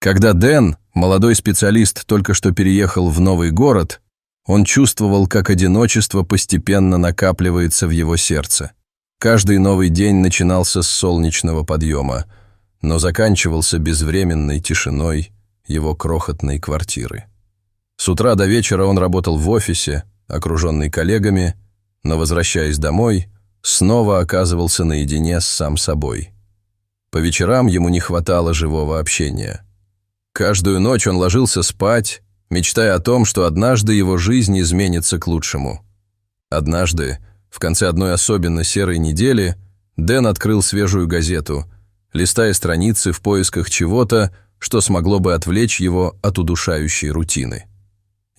Когда Дэн, молодой специалист, только что переехал в новый город, он чувствовал, как одиночество постепенно накапливается в его сердце. Каждый новый день начинался с солнечного подъема, но заканчивался безвременной тишиной его крохотной квартиры. С утра до вечера он работал в офисе, окруженный коллегами, но, возвращаясь домой, снова оказывался наедине с сам собой. По вечерам ему не хватало живого общения. Каждую ночь он ложился спать, мечтая о том, что однажды его жизнь изменится к лучшему. Однажды, в конце одной особенно серой недели, Дэн открыл свежую газету, листая страницы в поисках чего-то, что смогло бы отвлечь его от удушающей рутины.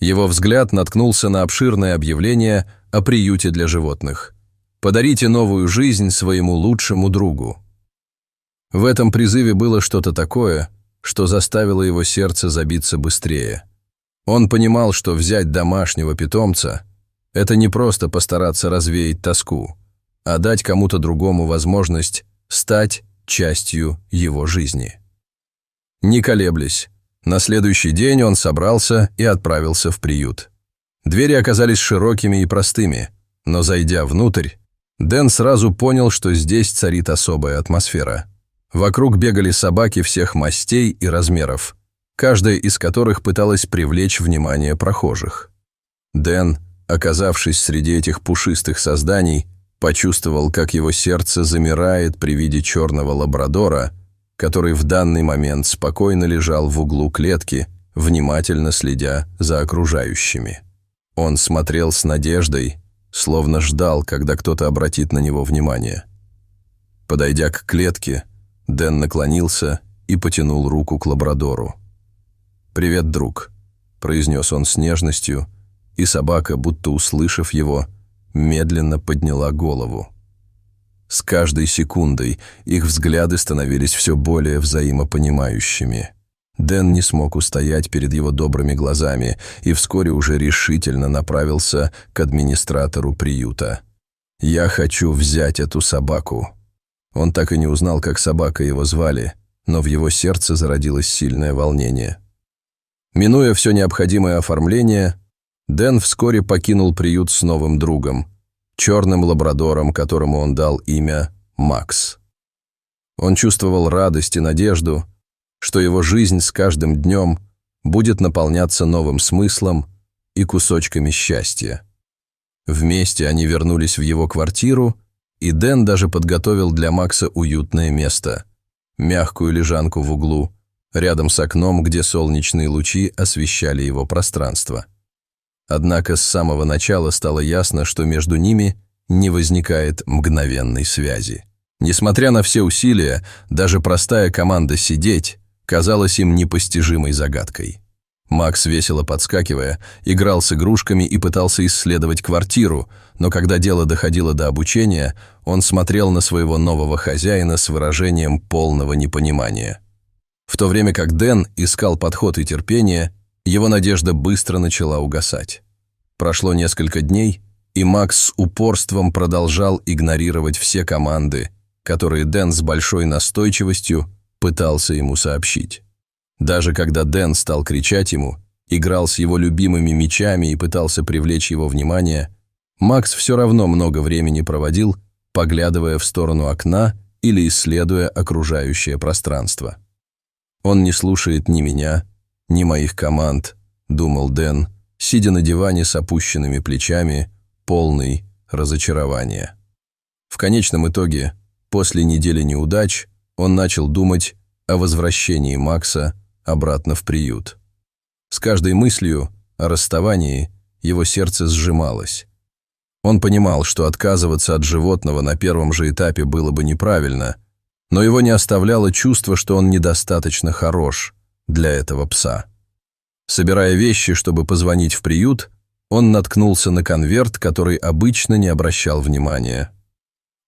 Его взгляд наткнулся на обширное объявление о приюте для животных. «Подарите новую жизнь своему лучшему другу». В этом призыве было что-то такое, что заставило его сердце забиться быстрее. Он понимал, что взять домашнего питомца – это не просто постараться развеять тоску, а дать кому-то другому возможность стать частью его жизни. Не колеблясь, на следующий день он собрался и отправился в приют. Двери оказались широкими и простыми, но, зайдя внутрь, Дэн сразу понял, что здесь царит особая атмосфера. Вокруг бегали собаки всех мастей и размеров, каждая из которых пыталась привлечь внимание прохожих. Дэн, оказавшись среди этих пушистых созданий, почувствовал, как его сердце замирает при виде черного лабрадора, который в данный момент спокойно лежал в углу клетки, внимательно следя за окружающими. Он смотрел с надеждой, словно ждал, когда кто-то обратит на него внимание. Подойдя к клетке, Дэн наклонился и потянул руку к лабрадору. «Привет, друг», — произнес он с нежностью, и собака, будто услышав его, медленно подняла голову. С каждой секундой их взгляды становились все более взаимопонимающими. Дэн не смог устоять перед его добрыми глазами и вскоре уже решительно направился к администратору приюта. «Я хочу взять эту собаку». Он так и не узнал, как собака его звали, но в его сердце зародилось сильное волнение. Минуя все необходимое оформление, Дэн вскоре покинул приют с новым другом, черным лабрадором, которому он дал имя Макс. Он чувствовал радость и надежду, что его жизнь с каждым днем будет наполняться новым смыслом и кусочками счастья. Вместе они вернулись в его квартиру, и Дэн даже подготовил для Макса уютное место – мягкую лежанку в углу, рядом с окном, где солнечные лучи освещали его пространство. Однако с самого начала стало ясно, что между ними не возникает мгновенной связи. Несмотря на все усилия, даже простая команда «сидеть» казалась им непостижимой загадкой. Макс, весело подскакивая, играл с игрушками и пытался исследовать квартиру, но когда дело доходило до обучения, он смотрел на своего нового хозяина с выражением полного непонимания. В то время как Дэн искал подход и терпение, его надежда быстро начала угасать. Прошло несколько дней, и Макс с упорством продолжал игнорировать все команды, которые Дэн с большой настойчивостью пытался ему сообщить. Даже когда Дэн стал кричать ему, играл с его любимыми мячами и пытался привлечь его внимание, Макс все равно много времени проводил, поглядывая в сторону окна или исследуя окружающее пространство. «Он не слушает ни меня, ни моих команд», — думал Дэн, сидя на диване с опущенными плечами, полный разочарования. В конечном итоге, после недели неудач, он начал думать о возвращении Макса обратно в приют. С каждой мыслью о расставании его сердце сжималось. Он понимал, что отказываться от животного на первом же этапе было бы неправильно, но его не оставляло чувство, что он недостаточно хорош для этого пса. Собирая вещи, чтобы позвонить в приют, он наткнулся на конверт, который обычно не обращал внимания.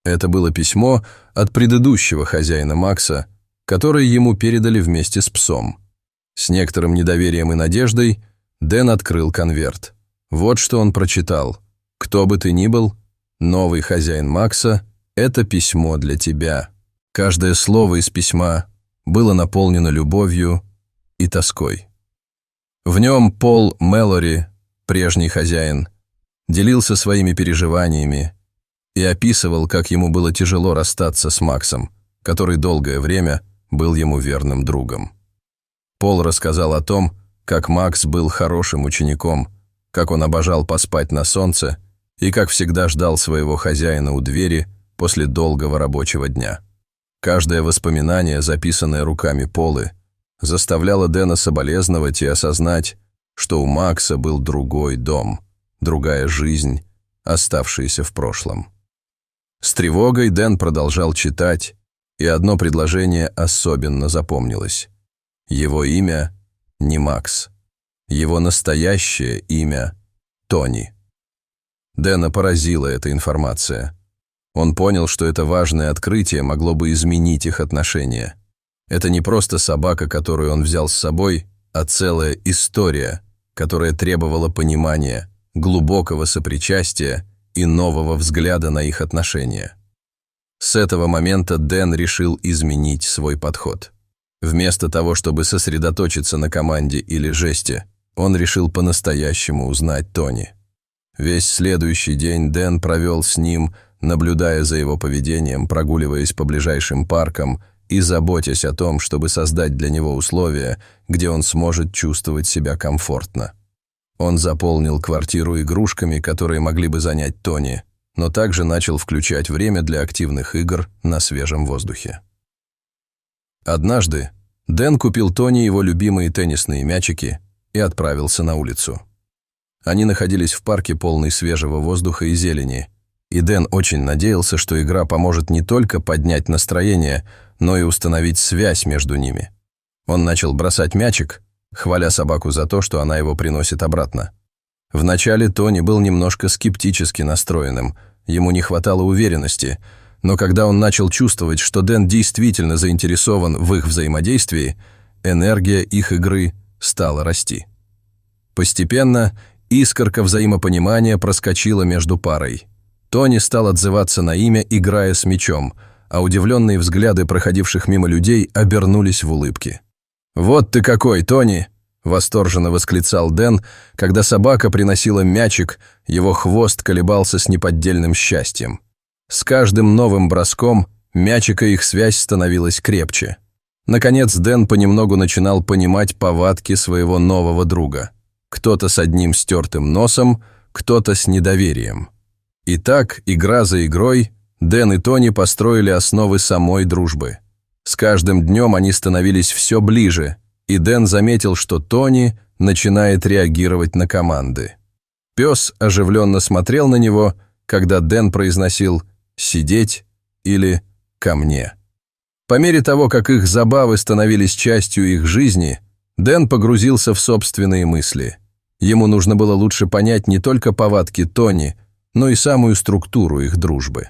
Это было письмо от предыдущего хозяина Макса, которое ему передали вместе с псом. С некоторым недоверием и надеждой Дэн открыл конверт. Вот что он прочитал. «Кто бы ты ни был, новый хозяин Макса, это письмо для тебя». Каждое слово из письма было наполнено любовью и тоской. В нем Пол Мэлори, прежний хозяин, делился своими переживаниями и описывал, как ему было тяжело расстаться с Максом, который долгое время был ему верным другом. Пол рассказал о том, как Макс был хорошим учеником, как он обожал поспать на солнце и как всегда ждал своего хозяина у двери после долгого рабочего дня. Каждое воспоминание, записанное руками Полы, заставляло Дэна соболезновать и осознать, что у Макса был другой дом, другая жизнь, оставшаяся в прошлом. С тревогой Дэн продолжал читать, и одно предложение особенно запомнилось. Его имя не Макс. Его настоящее имя – Тони. Дэна поразила эта информация. Он понял, что это важное открытие могло бы изменить их отношения. Это не просто собака, которую он взял с собой, а целая история, которая требовала понимания, глубокого сопричастия и нового взгляда на их отношения. С этого момента Дэн решил изменить свой подход. Вместо того, чтобы сосредоточиться на команде или жесте, он решил по-настоящему узнать Тони. Весь следующий день Дэн провел с ним, наблюдая за его поведением, прогуливаясь по ближайшим паркам и заботясь о том, чтобы создать для него условия, где он сможет чувствовать себя комфортно. Он заполнил квартиру игрушками, которые могли бы занять Тони, но также начал включать время для активных игр на свежем воздухе. Однажды Дэн купил Тони его любимые теннисные мячики и отправился на улицу. Они находились в парке, полный свежего воздуха и зелени, и Дэн очень надеялся, что игра поможет не только поднять настроение, но и установить связь между ними. Он начал бросать мячик, хваля собаку за то, что она его приносит обратно. Вначале Тони был немножко скептически настроенным, ему не хватало уверенности, но когда он начал чувствовать, что Дэн действительно заинтересован в их взаимодействии, энергия их игры стала расти. Постепенно искорка взаимопонимания проскочила между парой. Тони стал отзываться на имя, играя с мячом, а удивленные взгляды проходивших мимо людей обернулись в улыбки. «Вот ты какой, Тони!» – восторженно восклицал Дэн, когда собака приносила мячик, его хвост колебался с неподдельным счастьем. С каждым новым броском мячика их связь становилась крепче. Наконец Дэн понемногу начинал понимать повадки своего нового друга. Кто-то с одним стертым носом, кто-то с недоверием. И так, игра за игрой, Дэн и Тони построили основы самой дружбы. С каждым днем они становились все ближе, и Дэн заметил, что Тони начинает реагировать на команды. Пес оживленно смотрел на него, когда Дэн произносил «сидеть» или «ко мне». По мере того, как их забавы становились частью их жизни, Дэн погрузился в собственные мысли. Ему нужно было лучше понять не только повадки Тони, но и самую структуру их дружбы.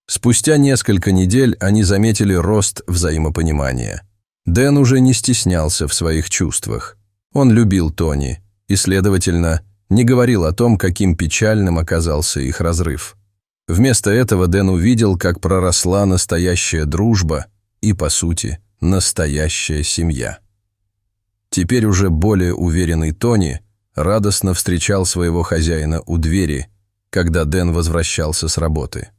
Спустя несколько недель они заметили рост взаимопонимания. Дэн уже не стеснялся в своих чувствах. Он любил Тони и, следовательно, не говорил о том, каким печальным оказался их разрыв. Вместо этого Дэн увидел, как проросла настоящая дружба и, по сути, настоящая семья. Теперь уже более уверенный Тони радостно встречал своего хозяина у двери, когда Дэн возвращался с работы.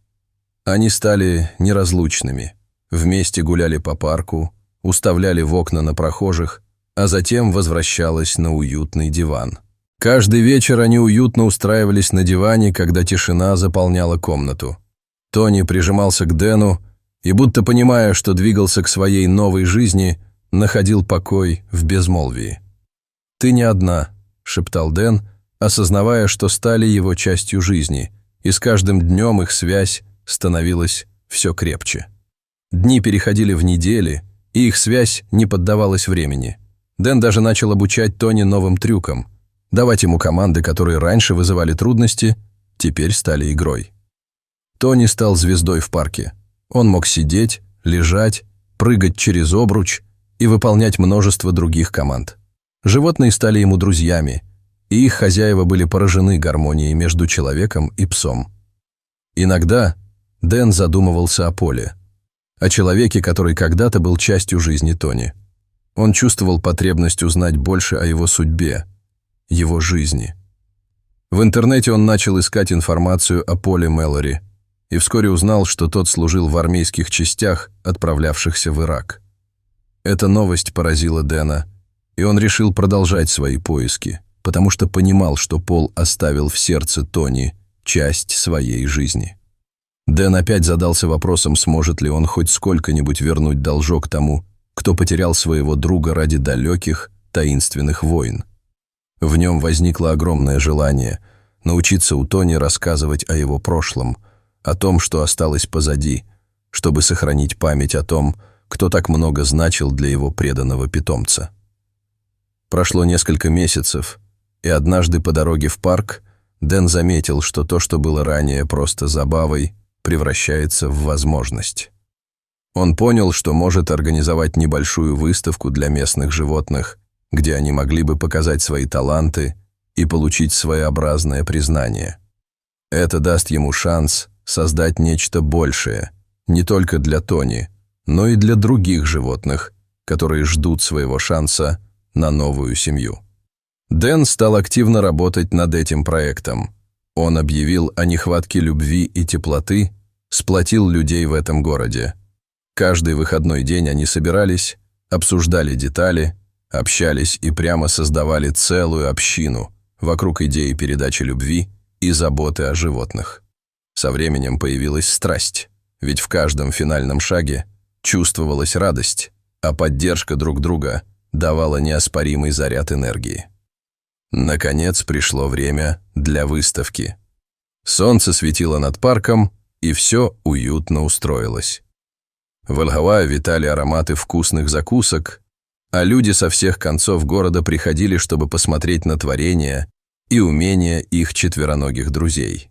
Они стали неразлучными, вместе гуляли по парку, уставляли в окна на прохожих, а затем возвращалась на уютный диван. Каждый вечер они уютно устраивались на диване, когда тишина заполняла комнату. Тони прижимался к Дэну и, будто понимая, что двигался к своей новой жизни, находил покой в безмолвии. «Ты не одна», — шептал Дэн, осознавая, что стали его частью жизни, и с каждым днем их связь становилась все крепче. Дни переходили в недели, и их связь не поддавалась времени. Дэн даже начал обучать Тони новым трюкам. Давать ему команды, которые раньше вызывали трудности, теперь стали игрой. Тони стал звездой в парке. Он мог сидеть, лежать, прыгать через обруч и выполнять множество других команд. Животные стали ему друзьями, и их хозяева были поражены гармонией между человеком и псом. Иногда Дэн задумывался о Поле, о человеке, который когда-то был частью жизни Тони. Он чувствовал потребность узнать больше о его судьбе, его жизни. В интернете он начал искать информацию о Поле Мэлори и вскоре узнал, что тот служил в армейских частях, отправлявшихся в Ирак. Эта новость поразила Дэна, и он решил продолжать свои поиски, потому что понимал, что Пол оставил в сердце Тони часть своей жизни. Дэн опять задался вопросом, сможет ли он хоть сколько-нибудь вернуть должок тому, кто потерял своего друга ради далеких, таинственных войн. В нем возникло огромное желание научиться у Тони рассказывать о его прошлом, о том, что осталось позади, чтобы сохранить память о том, кто так много значил для его преданного питомца. Прошло несколько месяцев, и однажды по дороге в парк Дэн заметил, что то, что было ранее просто забавой, превращается в возможность. Он понял, что может организовать небольшую выставку для местных животных, где они могли бы показать свои таланты и получить своеобразное признание. Это даст ему шанс создать нечто большее, не только для Тони, но и для других животных, которые ждут своего шанса на новую семью. Дэн стал активно работать над этим проектом. Он объявил о нехватке любви и теплоты, сплотил людей в этом городе. Каждый выходной день они собирались, обсуждали детали, общались и прямо создавали целую общину вокруг идеи передачи любви и заботы о животных. Со временем появилась страсть, ведь в каждом финальном шаге чувствовалась радость, а поддержка друг друга давала неоспоримый заряд энергии. Наконец пришло время для выставки. Солнце светило над парком, и все уютно устроилось. В Эль-Гавайи витали ароматы вкусных закусок, а люди со всех концов города приходили, чтобы посмотреть на творения и умения их четвероногих друзей.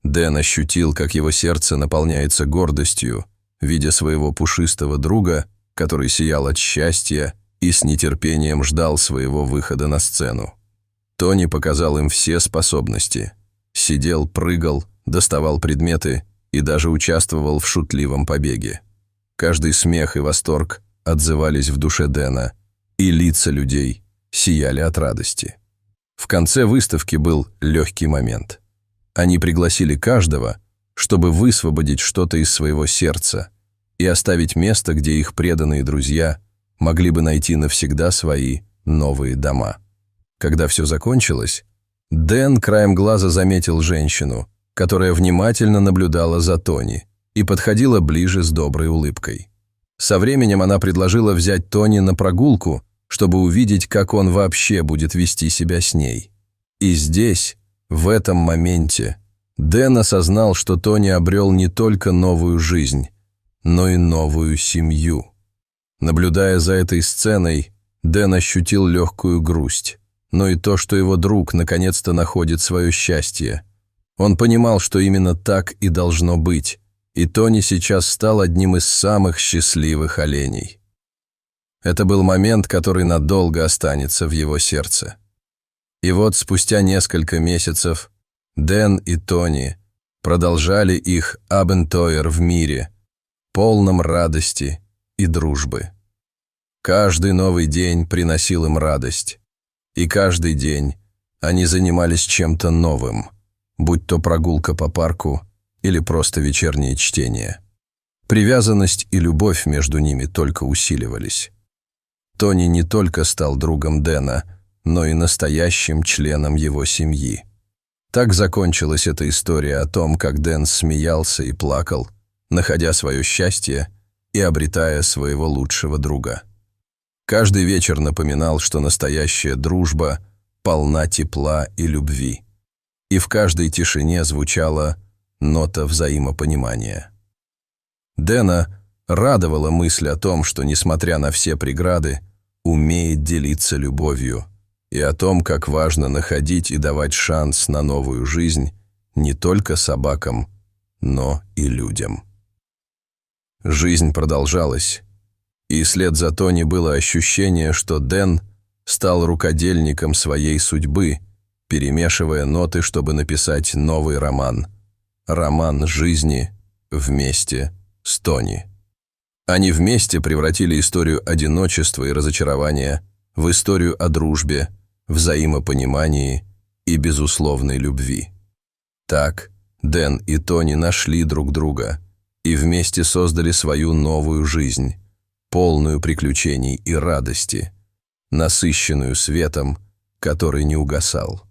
Дэн ощутил, как его сердце наполняется гордостью, видя своего пушистого друга, который сиял от счастья и с нетерпением ждал своего выхода на сцену. Тони показал им все способности. Сидел, прыгал, доставал предметы и даже участвовал в шутливом побеге. Каждый смех и восторг отзывались в душе Дэна, и лица людей сияли от радости. В конце выставки был легкий момент. Они пригласили каждого, чтобы высвободить что-то из своего сердца и оставить место, где их преданные друзья могли бы найти навсегда свои новые дома. Когда все закончилось, Дэн краем глаза заметил женщину, которая внимательно наблюдала за Тони и подходила ближе с доброй улыбкой. Со временем она предложила взять Тони на прогулку, чтобы увидеть, как он вообще будет вести себя с ней. И здесь, в этом моменте, Дэн осознал, что Тони обрел не только новую жизнь, но и новую семью. Наблюдая за этой сценой, Дэн ощутил легкую грусть, но и то, что его друг наконец-то находит свое счастье. Он понимал, что именно так и должно быть, и Тони сейчас стал одним из самых счастливых оленей. Это был момент, который надолго останется в его сердце. И вот спустя несколько месяцев Дэн и Тони продолжали их абентойр в мире, полном радости и дружбы. Каждый новый день приносил им радость, и каждый день они занимались чем-то новым, будь то прогулка по парку или просто вечернее чтение. Привязанность и любовь между ними только усиливались. Тони не только стал другом Дэна, но и настоящим членом его семьи. Так закончилась эта история о том, как Дэн смеялся и плакал, находя свое счастье и обретая своего лучшего друга. Каждый вечер напоминал, что настоящая дружба полна тепла и любви, и в каждой тишине звучала нота взаимопонимания. Дэна радовала мысль о том, что, несмотря на все преграды, умеет делиться любовью, и о том, как важно находить и давать шанс на новую жизнь не только собакам, но и людям. Жизнь продолжалась, и вслед за Тони было ощущение, что Дэн стал рукодельником своей судьбы, перемешивая ноты, чтобы написать новый роман. Роман жизни вместе с Тони. Они вместе превратили историю одиночества и разочарования в историю о дружбе, взаимопонимании и безусловной любви. Так Дэн и Тони нашли друг друга и вместе создали свою новую жизнь, полную приключений и радости, насыщенную светом, который не угасал.